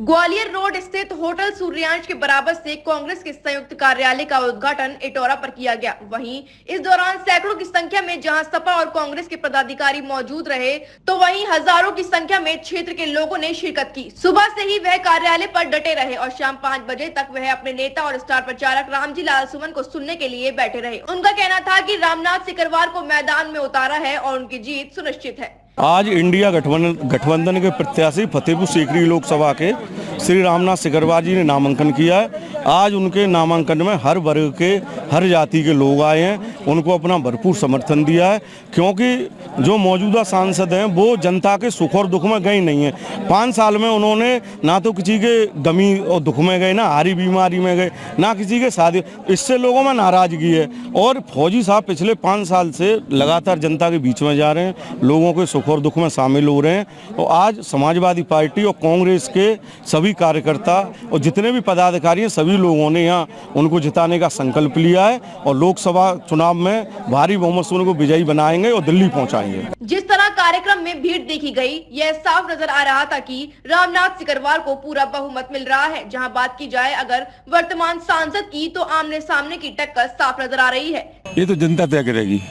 Gwalior road स्थित hotel Suryansh के बराबर से कांग्रेस के संयुक्त कार्यालय का उद्घाटन इटौरा पर किया गया। वहीं इस दौरान सैकड़ों की संख्या में जहां सपा और कांग्रेस के पदाधिकारी मौजूद रहे, तो वहीं हजारों की संख्या में क्षेत्र के लोगों ने शिरकत की। सुबह से ही वह कार्यालय पर डटे रहे और शाम 5 बजे तक वह अपने नेता और स्टार प्रचारक रामजी लाल सुमन को सुनने के लिए बैठे रहे। उनका कहना था कि रामनाथ सिकरवार को मैदान में उतारा है और उनकी जीत सुनिश्चित है। आज इंडिया गठबंधन के प्रत्याशी फतेहपुर सीकरी लोकसभा के श्री रामनाथ सिकरवार जी ने नामांकन किया है। आज उनके नामांकन में हर वर्ग के, हर जाति के लोग आए हैं, उनको अपना भरपूर समर्थन दिया है, क्योंकि जो मौजूदा सांसद हैं वो जनता के सुख और दुख में गए नहीं हैं। 5 साल में उन्होंने ना तो किसी के गमी और दुख में गए, ना हारी बीमारी में गए, ना किसी के शादी। इससे लोगों में नाराजगी है और फौजी साहब पिछले 5 साल से लगातार जनता के बीच में जा रहे हैं, लोगों के सुख और दुख में शामिल हो रहे हैं। और आज समाजवादी पार्टी और कांग्रेस के सभी कार्यकर्ता और जितने भी पदाधिकारी हैं, सभी लोगों ने यहाँ उनको जिताने का संकल्प लिया है और लोकसभा चुनाव में भारी बहुमत से उनको विजयी बनाएंगे और दिल्ली पहुंचाएंगे। जिस तरह कार्यक्रम में भीड़ देखी गई, यह साफ नजर आ रहा था कि रामनाथ सिकरवार को पूरा बहुमत मिल रहा है। जहां बात की जाए अगर वर्तमान सांसद की, तो आमने सामने की टक्कर साफ नजर आ रही है। ये तो जनता तय करेगी।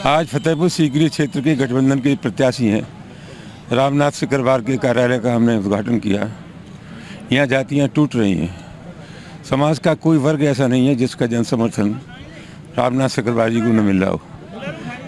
आज फतेहपुर सीकरी क्षेत्र के गठबंधन के प्रत्याशी हैं रामनाथ सिकरवार के कार्यालय का हमने उद्घाटन किया। यहाँ जातियाँ टूट रही हैं। समाज का कोई वर्ग ऐसा नहीं है जिसका जन समर्थन रामनाथ सिकरवार जी को न मिल रहा हो।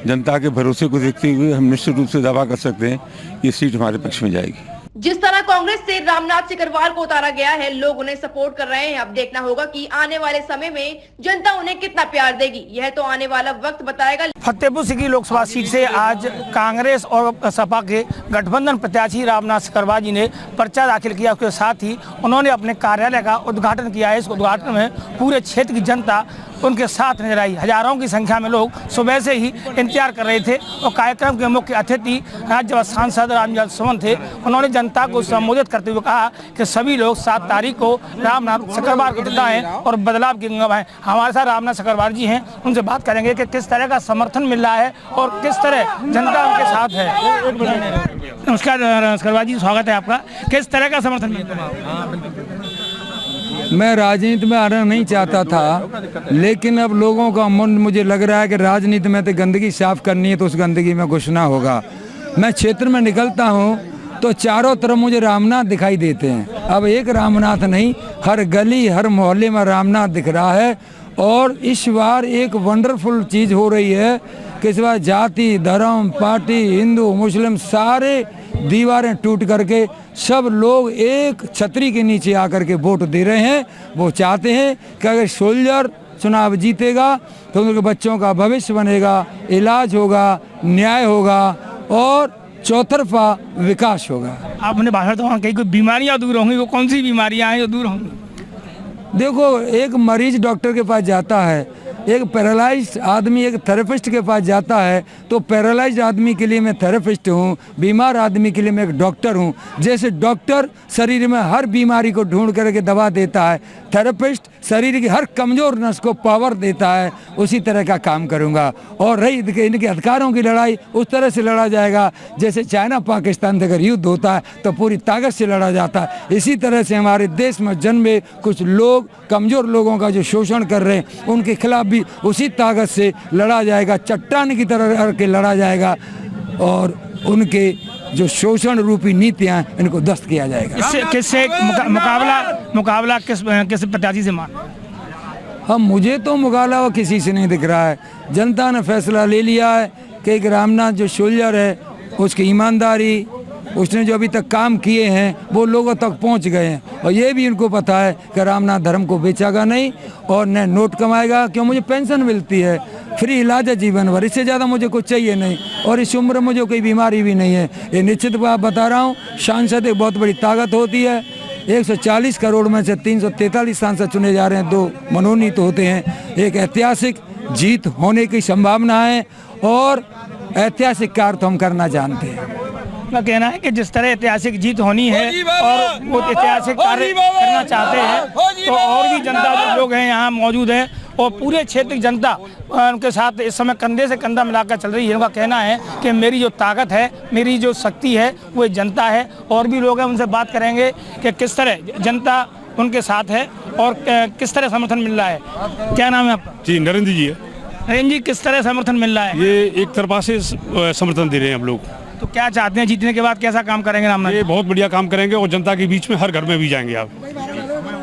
जनता के भरोसे को देखते हुए हम निश्चित रूप से दावा कर सकते हैं कि सीट हमारे पक्ष में जाएगी। जिस तरह कांग्रेस से रामनाथ सिकरवार को उतारा गया है, लोग उन्हें सपोर्ट कर रहे हैं। अब देखना होगा कि आने वाले समय में जनता उन्हें कितना प्यार देगी, यह तो आने वाला वक्त बताएगा। फतेहपुर सीकरी लोकसभा सीट से आज कांग्रेस और सपा के गठबंधन प्रत्याशी रामनाथ सिकरवार जी ने पर्चा दाखिल किया। उसके साथ ही उन्होंने अपने कार्यालय का उद्घाटन किया है। इस उद्घाटन में पूरे क्षेत्र की जनता उनके साथ नजर आई। हजारों की संख्या में लोग सुबह से ही इंतजार कर रहे थे और कार्यक्रम के मुख्य अतिथि राज्यसभा सांसद रामजी लाल सुमन थे। उन्होंने जनता को संबोधित करते हुए कहा कि सभी लोग 7 तारीख को रामनाथ सिकरवार को जिताएं और बदलाव की गंगा बहाएं। हमारे साथ रामनाथ सिकरवार जी हैं, उनसे बात करेंगे कि किस तरह का समर्थन मिल रहा है और किस तरह जनता उनके साथ है। नमस्कार सिकरवार जी, स्वागत है आपका। किस तरह का समर्थन मिल रहा है? मैं राजनीति में आना नहीं चाहता था, लेकिन अब लोगों का मन मुझे लग रहा है कि राजनीति में तो गंदगी साफ करनी है, तो उस गंदगी में घुसना होगा। मैं क्षेत्र में निकलता हूँ तो चारों तरफ मुझे रामनाथ दिखाई देते हैं। अब एक रामनाथ नहीं, हर गली हर मोहल्ले में रामनाथ दिख रहा है। और इस बार एक वंडरफुल चीज़ हो रही है कि इस बार जाति, धर्म, पार्टी, हिंदू, मुस्लिम सारे दीवारें टूट करके सब लोग एक छतरी के नीचे आकर के वोट दे रहे हैं। वो चाहते हैं कि अगर सोल्जर चुनाव जीतेगा तो उनके बच्चों का भविष्य बनेगा, इलाज होगा, न्याय होगा और चौतरफा विकास होगा। आपने भाषण तो कहीं कोई बीमारियां दूर होंगी, वो कौन सी बीमारियां हैं जो दूर होंगी? देखो, एक मरीज डॉक्टर के पास जाता है, एक पैरालाइज्ड आदमी एक थेरेपिस्ट के पास जाता है, तो पैरालाइज्ड आदमी के लिए मैं थेरेपिस्ट हूँ, बीमार आदमी के लिए मैं एक डॉक्टर हूँ। जैसे डॉक्टर शरीर में हर बीमारी को ढूंढ करके दवा देता है, थेरेपिस्ट शरीर की हर कमज़ोर नस को पावर देता है, उसी तरह का काम करूँगा। और रही इनके अधिकारों की लड़ाई, उस तरह से लड़ा जाएगा जैसे चाइना पाकिस्तान से अगर युद्ध होता है तो पूरी ताकत से लड़ा जाता है। इसी तरह से हमारे देश में जन्मे कुछ लोग, कमज़ोर लोगों का जो शोषण कर रहे हैं, उनके खिलाफ भी उसी ताकत से लड़ा जाएगा, चट्टान की तरह करके लड़ा जाएगा और उनके जो शोषण रूपी नीतियां इनको ध्वस्त किया जाएगा। किससे मुकाबला किस प्रत्याशी से मान? हम मुझे तो मुकाबला किसी से नहीं दिख रहा है। जनता ने फैसला ले लिया है कि एक रामनाथ जो सोल्जर है, उसकी ईमानदारी, उसने जो अभी तक काम किए हैं वो लोगों तक पहुंच गए हैं। और ये भी उनको पता है कि रामनाथ धर्म को बेचेगा नहीं और न नोट कमाएगा। क्यों? मुझे पेंशन मिलती है, फ्री इलाज है जीवन भर, इससे ज़्यादा मुझे कुछ चाहिए नहीं। और इस उम्र में मुझे कोई बीमारी भी नहीं है। ये निश्चित बात बता रहा हूँ, सांसद एक बहुत बड़ी ताकत होती है। 140 करोड़ में से 343 सांसद चुने जा रहे हैं, 2 मनोनीत होते हैं। एक ऐतिहासिक जीत होने की संभावना है और ऐतिहासिक कार्य तो हम करना जानते हैं। का कहना है कि जिस तरह ऐतिहासिक जीत होनी है और वो ऐतिहासिक कार्य करना चाहते हैं, तो और भी जनता जो लोग हैं यहाँ मौजूद हैं और पूरे क्षेत्र की जनता उनके साथ इस समय कंधे से कंधा मिलाकर चल रही है। उनका कहना है कि मेरी जो ताकत है, मेरी जो शक्ति है वो जनता है। और भी लोग हैं, उनसे बात करेंगे कि किस तरह जनता उनके साथ है और किस तरह समर्थन मिल रहा है। क्या नाम है आपका? जी नरेंद्र जी है। नरेंद्र जी, किस तरह समर्थन मिल रहा है? ये एक तरफा से समर्थन दे रहे हैं हम लोग। तो क्या चाहते हैं, जीतने के बाद कैसा काम करेंगे रामनाथ? ये बहुत बढ़िया काम करेंगे और जनता के बीच में हर घर में भी जाएंगे आप,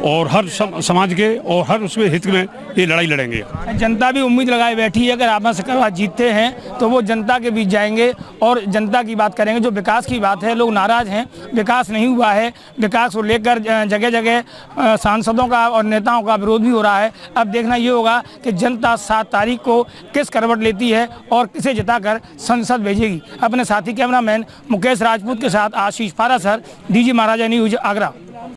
और हर समाज के और हर उसमें हित में ये लड़ाई लड़ेंगे। जनता भी उम्मीद लगाए बैठी है अगर रामनाथ सिकरवार जीतते हैं तो वो जनता के बीच जाएंगे और जनता की बात करेंगे। जो विकास की बात है, लोग नाराज हैं, विकास नहीं हुआ है। विकास को लेकर जगह जगह सांसदों का और नेताओं का विरोध भी हो रहा है। अब देखना ये होगा कि जनता 7 तारीख को किस करवट लेती है और किसे जिताकर संसद भेजेगी। अपने साथी कैमरामैन मुकेश राजपूत के साथ आशीष पारासर, डीजी महाराजा न्यूज, आगरा।